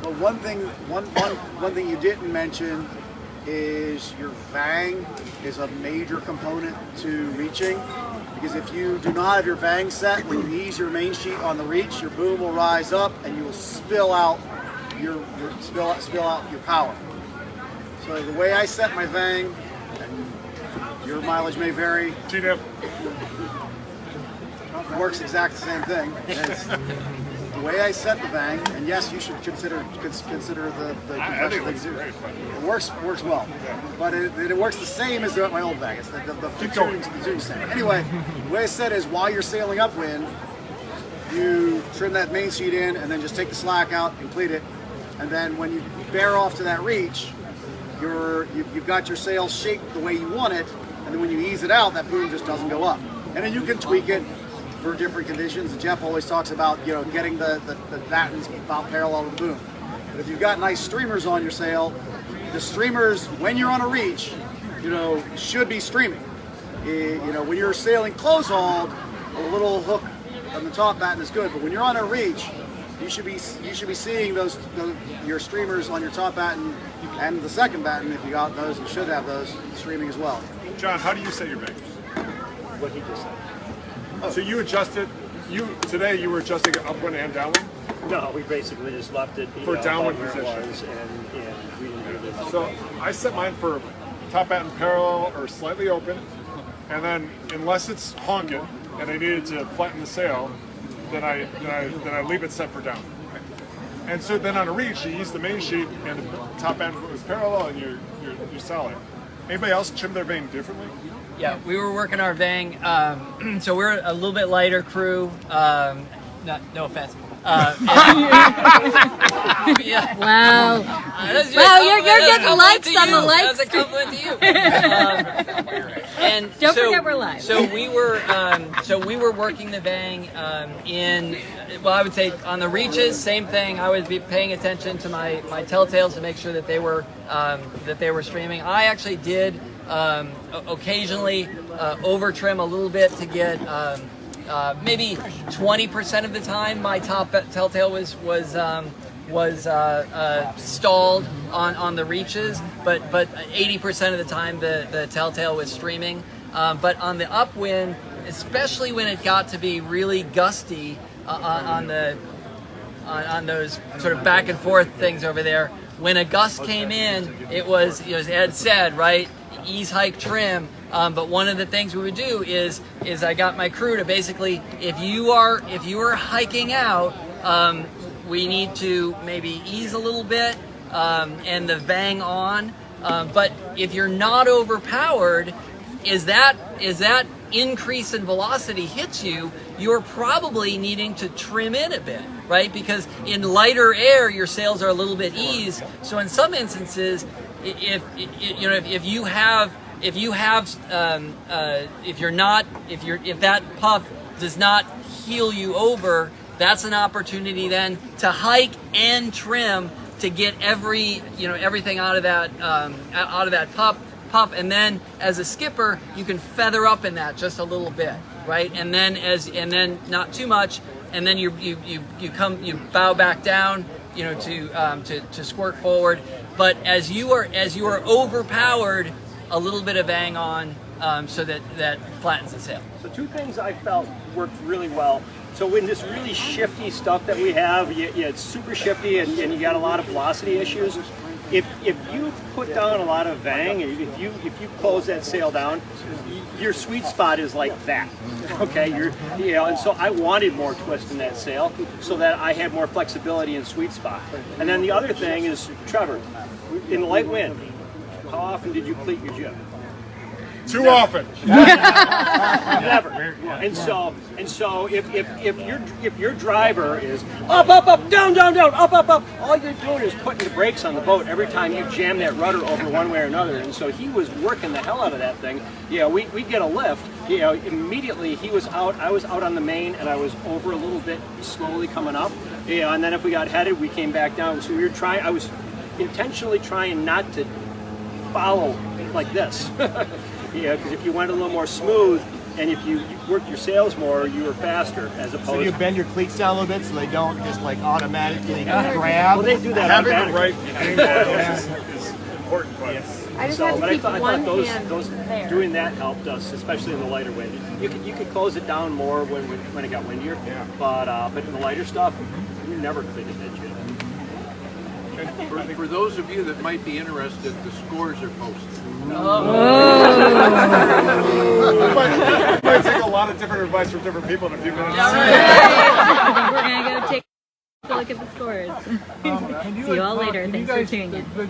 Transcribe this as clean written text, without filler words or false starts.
But one thing you didn't mention is your Vang is a major component to reaching, because if you do not have your Vang set, when you ease your main sheet on the reach, your boom will rise up and you will spill out your power. So the way I set my Vang, and your mileage may vary, TDIP. It works exactly the same thing. The way I set the Vang, and yes, you should consider the compression things too. It works well, but it works the same as my old Vang. It's the tuning same. Anyway, the way I set it is while you're sailing upwind, you trim that main sheet in, and then just take the slack out and cleat it. And then when you bear off to that reach, you've got your sail shaped the way you want it, and then when you ease it out, that boom just doesn't go up. And then you can tweak it for different conditions. And Jeff always talks about, you know, getting the battens about parallel to the boom. But if you've got nice streamers on your sail, the streamers, when you're on a reach, you know, should be streaming. You know, when you're sailing close hauled, a little hook on the top batten is good. But when you're on a reach, you should be seeing your streamers on your top batten and the second batten. If you got those, you should have those streaming as well. John, how do you set your Vang? What he just said. Oh. So you adjusted. Today you were adjusting it upwind and downwind. No, we basically just left it for downwind where position. it was, and we didn't do this. So I set mine for top batten parallel or slightly open, and then unless it's honking and I needed to flatten the sail, then I leave it set for down. And so then on a reach, you ease the main sheet and the top end was parallel, and you're solid. Anybody else trim their Vang differently? Yeah, we were working our Vang, so we're a little bit lighter crew. No offense. Yeah. Wow. Wow, you're getting likes on the likes. That's a compliment to you. And Don't forget we're live. So we were working the Vang in, well, I would say on the reaches, same thing. I would be paying attention to my telltales to make sure that they were streaming. I actually did occasionally over trim a little bit to get maybe 20% of the time my top telltale was stalled on the reaches, but 80% of the time the telltale was streaming. But on the upwind, especially when it got to be really gusty on those sort of back and forth things over there, when a gust came in, it was, as Ed said, right, ease, hike, trim. But one of the things we would do is I got my crew to basically, if you are hiking out, we need to maybe ease a little bit and the Vang on. But if you're not overpowered, is that increase in velocity hits you, you're probably needing to trim in a bit, right? Because in lighter air, your sails are a little bit eased. So in some instances, if that puff does not heel you over, that's an opportunity then to hike and trim to get everything out of that puff, and then as a skipper you can feather up in that just a little bit, right? And then not too much, and then you bow back down, to squirt forward. But as you are overpowered, a little bit of Vang on, so that flattens the sail. So two things I felt worked really well. So when this really shifty stuff that we have, it's super shifty and you got a lot of velocity issues. If you put down a lot of Vang, and if you close that sail down, your sweet spot is like that. Okay, and so I wanted more twist in that sail so that I had more flexibility in sweet spot. And then the other thing is, Trevor, in light wind, how often did you cleat your jib? Too often. Never. And so if your driver is up, down, up, all you're doing is putting the brakes on the boat every time you jam that rudder over one way or another. And so he was working the hell out of that thing. We'd get a lift. Immediately he was out. I was out on the main, and I was over a little bit, slowly coming up. And then if we got headed, we came back down. So I was intentionally trying not to follow like this. Because if you went a little more smooth, And if you worked your sails more, you were faster as opposed. So you bend your cleats down a little bit so they don't just like automatically grab. Well, they do that Having the automatically. right angle is important, but I just So, have but to keep I one thought hand those there. doing that helped us, especially in the lighter wind. You could close it down more when it got windier, but in the lighter stuff, you never cleated that shit. For those of you that might be interested, the scores are posted. I might take a lot of different advice from different people in a few minutes. I think we're gonna go take a look at the scores. See you all later. Thanks for tuning in.